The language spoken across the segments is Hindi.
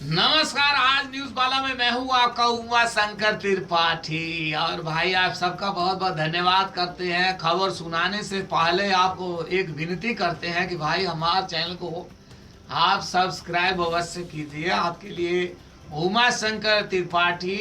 नमस्कार। आज न्यूज बाला में मैं हूँ आपका उमा शंकर त्रिपाठी। और भाई आप सबका बहुत बहुत धन्यवाद करते हैं। खबर सुनाने से पहले आपको एक विनती करते हैं कि भाई हमारे चैनल को आप सब्सक्राइब अवश्य कीजिए। आपके लिए उमा शंकर त्रिपाठी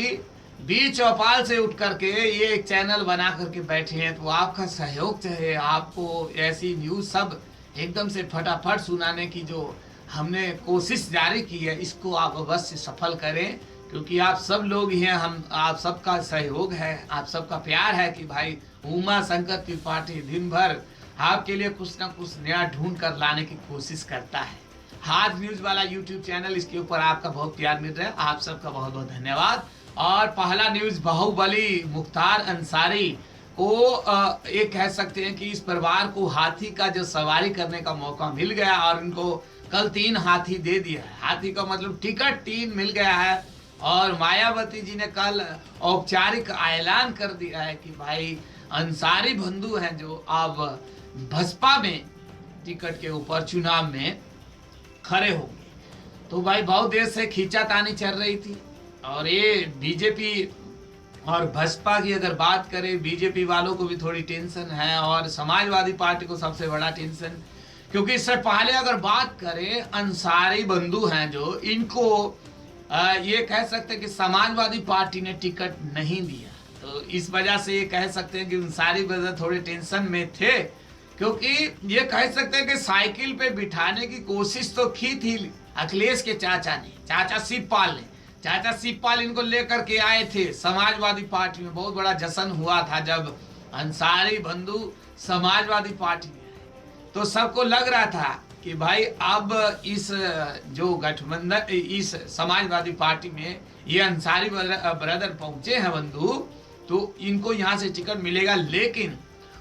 बी चौपाल से उठ करके ये एक चैनल बना करके बैठे हैं, तो आपका सहयोग चाहिए। आपको ऐसी न्यूज सब एकदम से फटाफट सुनाने की जो हमने कोशिश जारी की है, इसको आप अवश्य सफल करें, क्योंकि आप सब लोग ही हैं। हम आप सबका सहयोग है, आप सबका प्यार है कि भाई उमा शंकर त्रिपाठी दिन भर आपके लिए कुछ ना कुछ नया ढूंढ कर लाने की कोशिश करता है। आज न्यूज वाला यूट्यूब चैनल, इसके ऊपर आपका बहुत प्यार मिल रहा है। आप सबका बहुत बहुत धन्यवाद। और पहला न्यूज, बाहुबली मुख्तार अंसारी को ये कह सकते हैं कि इस परिवार को हाथी का जो सवारी करने का मौका मिल गया और इनको कल 3 हाथी दे दिया है। हाथी का मतलब टिकट 3 मिल गया है। और मायावती जी ने कल औपचारिक ऐलान कर दिया है कि भाई अंसारी बंधु हैं जो अब बसपा में टिकट के ऊपर चुनाव में खड़े होंगे। तो भाई बहुत देर से खींचातानी चल रही थी। और ये बीजेपी और बसपा की अगर बात करें, बीजेपी वालों को भी थोड़ी टेंशन है और समाजवादी पार्टी को सबसे बड़ा टेंशन, क्योंकि इससे पहले अगर बात करें अंसारी बंधु हैं जो इनको ये कह सकते हैं कि समाजवादी पार्टी ने टिकट नहीं दिया। तो इस वजह से ये कह सकते हैं कि अंसारी बंधु थोड़े टेंशन में थे, क्योंकि ये कह सकते हैं कि साइकिल पे बिठाने की कोशिश तो की थी अखिलेश के चाचा ने, चाचा शिवपाल ने। चाचा शिवपाल इनको लेकर के आए थे समाजवादी पार्टी में। बहुत बड़ा जश्न हुआ था जब अंसारी बंधु समाजवादी पार्टी में आए। तो सबको लग रहा था कि भाई अब इस जो गठबंधन, इस समाजवादी पार्टी में ये अंसारी ब्रदर पहुंचे हैं बंधु, तो इनको यहाँ से टिकट मिलेगा। लेकिन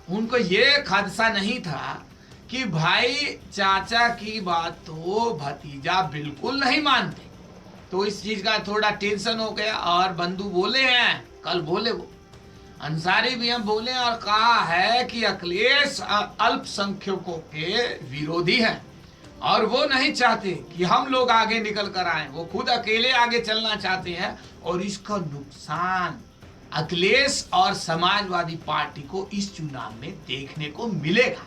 उनको ये खदशा नहीं था कि भाई चाचा की बात तो भतीजा बिल्कुल नहीं मानते। तो इस चीज का थोड़ा टेंशन हो गया। और बंधु बोले हैं, कल बोले वो अंसारी भी हम बोले और कहा है कि अखिलेश अल्पसंख्यकों के विरोधी हैं और वो नहीं चाहते कि हम लोग आगे निकल कर आए। वो खुद अकेले आगे चलना चाहते हैं और इसका नुकसान अखिलेश और समाजवादी पार्टी को इस चुनाव में देखने को मिलेगा।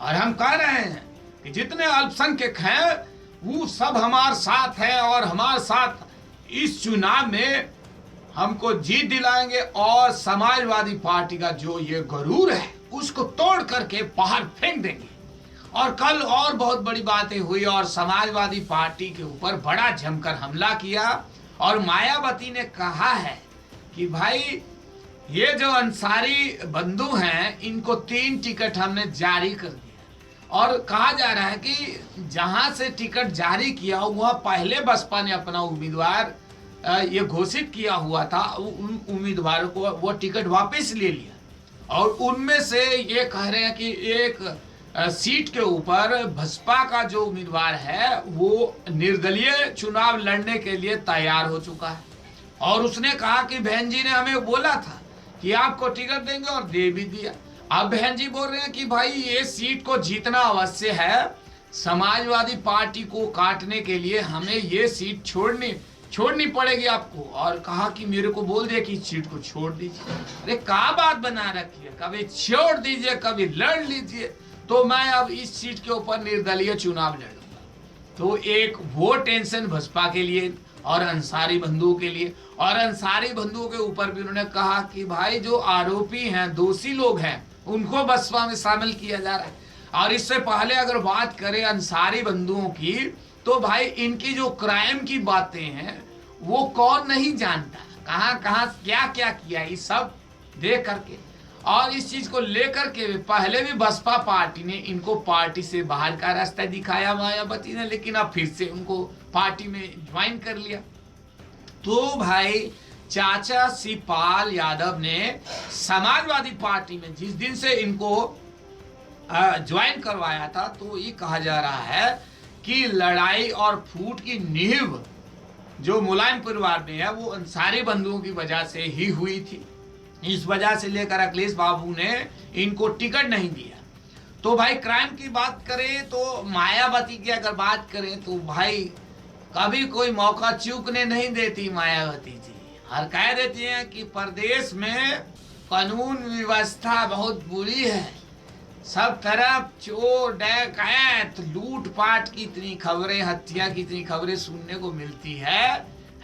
और हम कह रहे हैं कि जितने अल्पसंख्यक हैं वो सब हमारे साथ हैं और हमारे साथ इस चुनाव में हमको जीत दिलाएंगे और समाजवादी पार्टी का जो ये गरूर है उसको तोड़ करके बाहर फेंक देंगे। और कल और बहुत बड़ी बातें हुई और समाजवादी पार्टी के ऊपर बड़ा जमकर हमला किया। और मायावती ने कहा है कि भाई ये जो अंसारी बंधु हैं इनको 3 टिकट हमने जारी कर दिया। और कहा जा रहा है कि जहां से टिकट जारी किया वहां पहले बसपा ने अपना उम्मीदवार ये घोषित किया हुआ था, उन उम्मीदवारों को वो टिकट वापस ले लिया। और उनमें से ये कह रहे हैं कि एक सीट के ऊपर बसपा का जो उम्मीदवार है वो निर्दलीय चुनाव लड़ने के लिए तैयार हो चुका है। और उसने कहा कि बहन जी ने हमें बोला था कि आपको टिकट देंगे और दे भी दिया। अब बहन जी बोल रहे हैं कि भाई ये सीट को जीतना अवश्य है, समाजवादी पार्टी को काटने के लिए हमें ये सीट छोड़नी पड़ेगी आपको। और कहा कि मेरे को बोल दिया कि इस सीट को छोड़ दीजिए। अरे क्या बात बना रखी है, कभी छोड़ दीजिए कभी लड़ लीजिए। तो मैं अब इस सीट के ऊपर निर्दलीय चुनाव लड़ूंगा। तो एक वो टेंशन बसपा के लिए और अंसारी बंधुओं के लिए। और अंसारी बंधुओं के ऊपर भी उन्होंने कहा कि भाई जो आरोपी हैं, दोषी लोग हैं, उनको बसपा में शामिल किया जा रहा है। और इससे पहले अगर बात करें अंसारी बंधुओं की, तो भाई इनकी जो क्राइम की बातें हैं वो कौन नहीं जानता, कहां कहां क्या क्या किया, ये सब देख करके। और इस चीज को लेकर के पहले भी बसपा पार्टी ने इनको पार्टी से बाहर का रास्ता दिखाया मायावती ने, लेकिन अब फिर से उनको पार्टी में ज्वाइन कर लिया। तो भाई चाचा शिवपाल यादव ने समाजवादी पार्टी में जिस दिन से इनको ज्वाइन करवाया था, तो ये कहा जा रहा है कि लड़ाई और फूट की नींव जो मुलायम परिवार में है वो अंसारी बंधुओं की वजह से ही हुई थी। इस वजह से लेकर अखिलेश बाबू ने इनको टिकट नहीं दिया। तो भाई क्राइम की बात करें तो मायावती की अगर बात करें तो भाई कभी कोई मौका चूकने नहीं देती मायावती जी। और कह देती हैं कि प्रदेश में कानून व्यवस्था बहुत बुरी है, सब तरफ चोर डकैत लूटपाट की इतनी खबरें, हत्या की इतनी खबरें सुनने को मिलती है।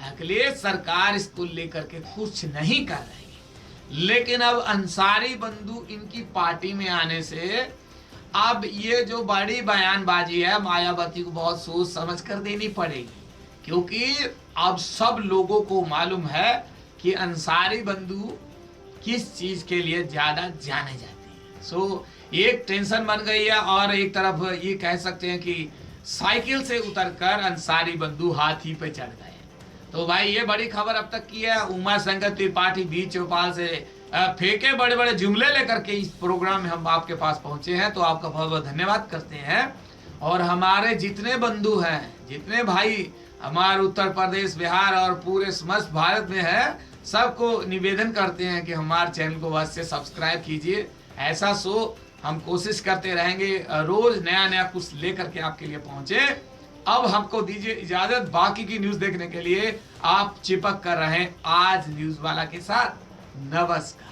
अखिलेश सरकार इसको लेकर के कुछ नहीं कर रही। लेकिन अब अंसारी बंधु इनकी पार्टी में आने से अब ये जो बड़ी बयानबाजी है मायावती को बहुत सोच समझ कर देनी पड़ेगी, क्योंकि अब सब लोगों को मालूम है कि अंसारी बंधु किस चीज के लिए ज्यादा जाने जाते हैं। सो एक टेंशन बन गई है और एक तरफ ये कह सकते हैं कि साइकिल से उतरकर अंसारी बंधु हाथी पे चढ़ गए। तो भाई ये बड़ी खबर अब तक की है। उमा शंकर त्रिपाठी बी चौपाल से फेंके बड़े बड़े जुमले लेकर के इस प्रोग्राम में हम आपके पास पहुंचे हैं, तो आपका बहुत बहुत धन्यवाद करते हैं। और हमारे जितने बंधु हैं, जितने भाई हमारे उत्तर प्रदेश, बिहार और पूरे समस्त भारत में है, सबको निवेदन करते हैं कि हमारे चैनल को अवश्य सब्सक्राइब कीजिए। ऐसा शो हम कोशिश करते रहेंगे रोज नया नया कुछ लेकर के आपके लिए पहुंचे। अब हमको दीजिए इजाजत, बाकी की न्यूज देखने के लिए आप चिपक कर रहें आज न्यूज वाला के साथ। नमस्कार।